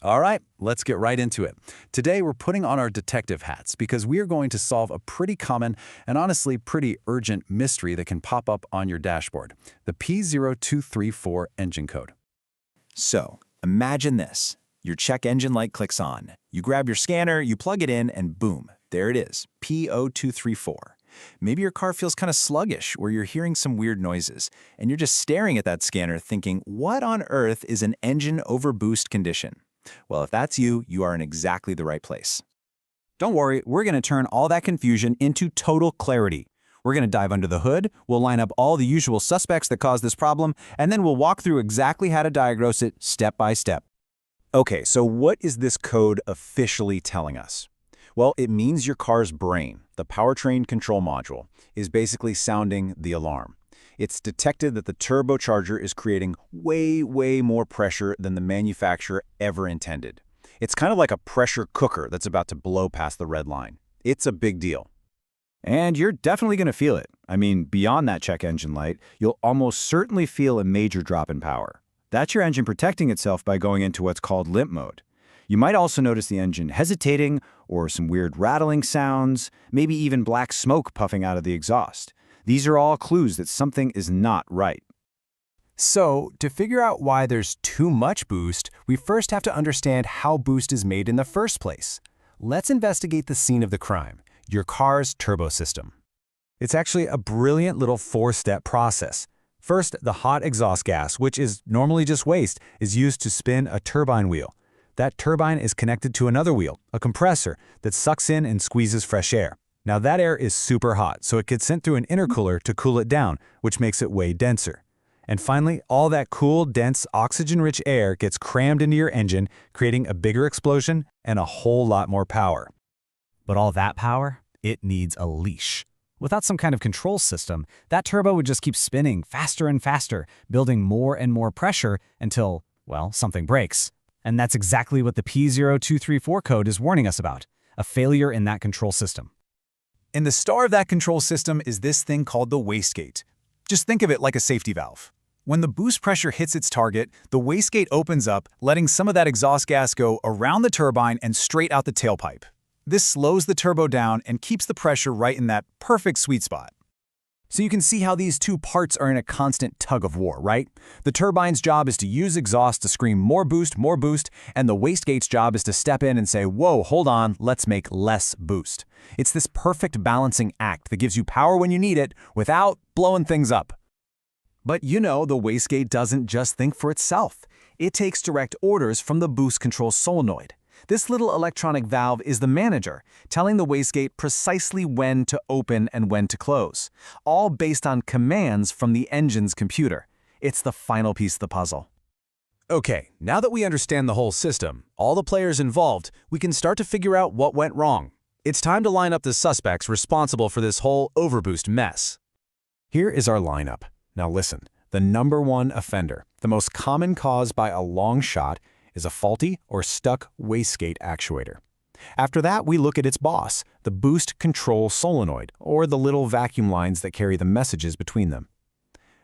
All right, let's get right into it. Today, we're putting on our detective hats because we are going to solve a pretty common and honestly pretty urgent mystery that can pop up on your dashboard, the P0234 engine code. So, imagine this. Your check engine light clicks on. You grab your scanner, you plug it in, and boom, there it is, P0234. Maybe your car feels kind of sluggish or you're hearing some weird noises, and you're just staring at that scanner thinking, what on earth is an engine overboost condition? Well, if that's you, you are in exactly the right place. Don't worry, we're going to turn all that confusion into total clarity. We're going to dive under the hood, we'll line up all the usual suspects that cause this problem, and then we'll walk through exactly how to diagnose it step by step. Okay, so what is this code officially telling us? Well, it means your car's brain, the powertrain control module, is basically sounding the alarm. It's detected that the turbocharger is creating way more pressure than the manufacturer ever intended. It's kind of like a pressure cooker that's about to blow past the red line. It's a big deal. And you're definitely going to feel it. I mean, beyond that check engine light, you'll almost certainly feel a major drop in power. That's your engine protecting itself by going into what's called limp mode. You might also notice the engine hesitating or some weird rattling sounds, maybe even black smoke puffing out of the exhaust. These are all clues that something is not right. So, to figure out why there's too much boost, we first have to understand how boost is made in the first place. Let's investigate the scene of the crime, your car's turbo system. It's actually a brilliant little four-step process. First, the hot exhaust gas, which is normally just waste, is used to spin a turbine wheel. That turbine is connected to another wheel, a compressor, that sucks in and squeezes fresh air. Now that air is super hot, so it gets sent through an intercooler to cool it down, which makes it way denser. And finally, all that cool, dense, oxygen-rich air gets crammed into your engine, creating a bigger explosion and a whole lot more power. But all that power, it needs a leash. Without some kind of control system, that turbo would just keep spinning faster and faster, building more and more pressure until, well, something breaks. And that's exactly what the P0234 code is warning us about, a failure in that control system. And the star of that control system is this thing called the wastegate. Just think of it like a safety valve. When the boost pressure hits its target, the wastegate opens up, letting some of that exhaust gas go around the turbine and straight out the tailpipe. This slows the turbo down and keeps the pressure right in that perfect sweet spot. So you can see how these two parts are in a constant tug of war, right? The turbine's job is to use exhaust to scream more boost, and the wastegate's job is to step in and say, whoa, hold on, let's make less boost. It's this perfect balancing act that gives you power when you need it without blowing things up. But you know, the wastegate doesn't just think for itself. It takes direct orders from the boost control solenoid. This little electronic valve is the manager, telling the wastegate precisely when to open and when to close, all based on commands from the engine's computer. It's the final piece of the puzzle. Okay, now that we understand the whole system, all the players involved, we can start to figure out what went wrong. It's time to line up the suspects responsible for this whole overboost mess. Here is our lineup. Now listen, the #1 offender, the most common cause by a long shot, is a faulty or stuck wastegate actuator. After that, we look at its boss, the boost control solenoid, or the little vacuum lines that carry the messages between them.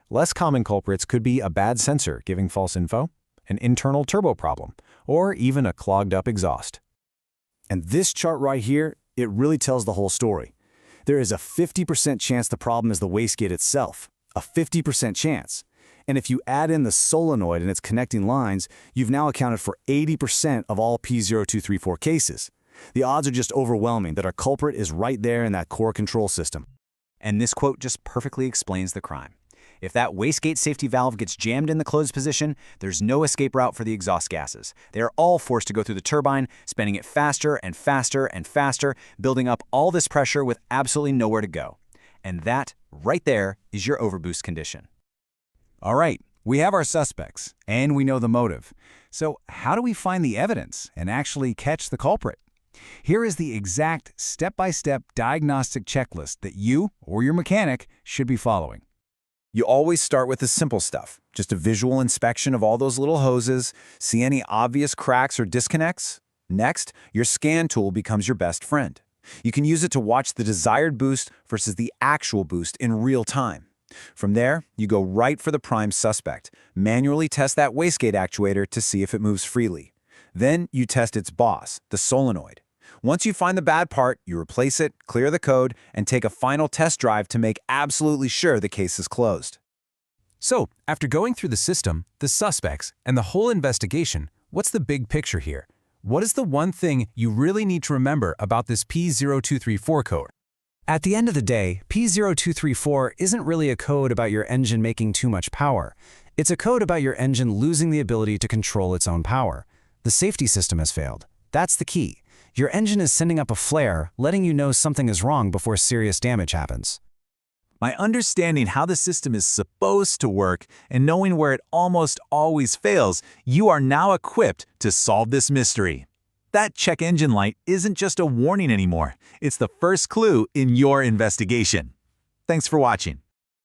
Less common culprits could be a bad sensor giving false info, an internal turbo problem, or even a clogged up exhaust. And this chart right here, it really tells the whole story. There is a 50% chance the problem is the wastegate itself, a 50% chance. And if you add in the solenoid and its connecting lines, you've now accounted for 80% of all P0234 cases. The odds are just overwhelming that our culprit is right there in that core control system. And this quote just perfectly explains the crime. If that wastegate safety valve gets jammed in the closed position, there's no escape route for the exhaust gases. They are all forced to go through the turbine, spinning it faster and faster and faster, building up all this pressure with absolutely nowhere to go. And that, right there, is your overboost condition. All right, we have our suspects, and we know the motive. So how do we find the evidence and actually catch the culprit? Here is the exact step-by-step diagnostic checklist that you or your mechanic should be following. You always start with the simple stuff, just a visual inspection of all those little hoses, see any obvious cracks or disconnects. Next, your scan tool becomes your best friend. You can use it to watch the desired boost versus the actual boost in real time. From there, you go right for the prime suspect. Manually test that wastegate actuator to see if it moves freely. Then you test its boss, the solenoid. Once you find the bad part, you replace it, clear the code, and take a final test drive to make absolutely sure the case is closed. So, after going through the system, the suspects, and the whole investigation, what's the big picture here? What is the one thing you really need to remember about this P0234 code? At the end of the day, P0234 isn't really a code about your engine making too much power. It's a code about your engine losing the ability to control its own power. The safety system has failed. That's the key. Your engine is sending up a flare, letting you know something is wrong before serious damage happens. By understanding how the system is supposed to work and knowing where it almost always fails, you are now equipped to solve this mystery. That check engine light isn't just a warning anymore. It's the first clue in your investigation. Thanks for watching.